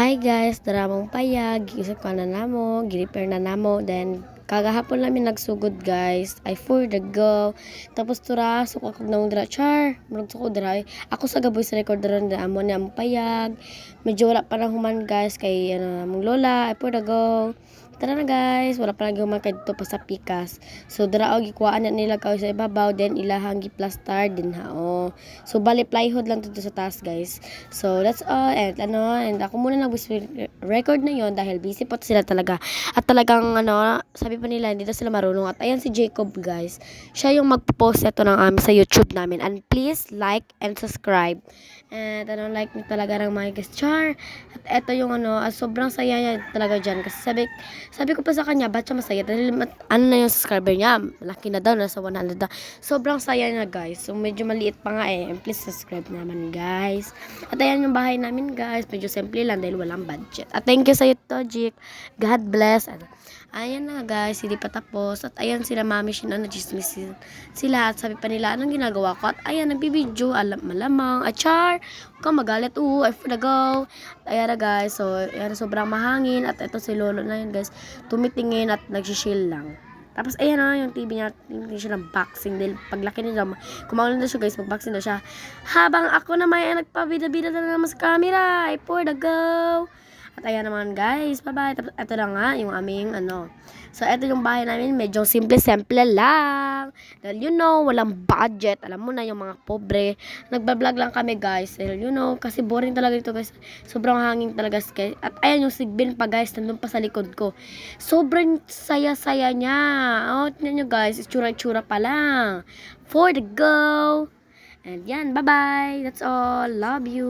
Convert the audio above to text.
Hi guys, daramong payag, giusap ka na namo, gi-repair na namo, then kagahapon namin nagsugod guys, I for the go, tapos tura, suko kag naong dira, char, murag suko dira, ako sa gaboy sa record ron, na amo ni among payag, medyo wala pa na human guys, kay among lola, I for the go, tara na guys, wala pa lagi human kay dito pa sa pikas, so dira og ikuhaan na nila kaw sa ibabaw, then ilahang gi-plaster din ha, oh. So bali plywood lang dito sa taas guys. So that's all, and ako muna nag record na yon dahil busy po sila talaga. At talagang sabi pa nila hindi daw sila marunong. At ayan si Jacob guys. Siya yung magpo-post ito ng sa YouTube namin. And please like and subscribe. And like nyo talaga ng mga guys. Char. At ito yung sobrang saya niya talaga dyan. Kasi sabi ko pa sa kanya, ba't siya masaya? Dahil na yung subscriber niya? Malaki na daw, nasa 100 daw. Sobrang saya niya guys. So medyo maliit pa nga eh. And please subscribe naman guys. At ayan yung bahay namin guys. Medyo simple lang dahil walang budget. At thank you sa iyo Tojik. God bless. Ayan na guys, hindi pa tapos. At ayan sila mami chismis sila. At sabi pa nila, anong ginagawa ko? At ayan, nagbibidyo. Malamang. At char, huwag kang magalit. I for the go. At ayan na guys. So, ayan, sobrang mahangin. At ito si lolo na yun guys. Tumitingin at nagsishil lang. Tapos, ayan na, yung TV niya, hindi siya ng boxing. Dahil paglaki niya, kumakulan na siya guys, mag-boxing na siya. Habang ako na may nagpabida-bida na naman sa camera, I for the go. At ayan naman guys, bye-bye. Tapos, ito na nga, yung aming, So, ito yung bahay namin, medyo simple-simple lang. Dahil, walang budget. Alam mo na, yung mga pobre. Nagbablog lang kami guys. Dahil, kasi boring talaga ito guys. Sobrang hangin talaga guys. At ayan yung sigbin pa guys, nandun pa sa likod ko. Sobrang saya-saya niya. Tignan nyo guys, itsura-itsura pa lang. For the go! And yan, bye-bye. That's all. Love you.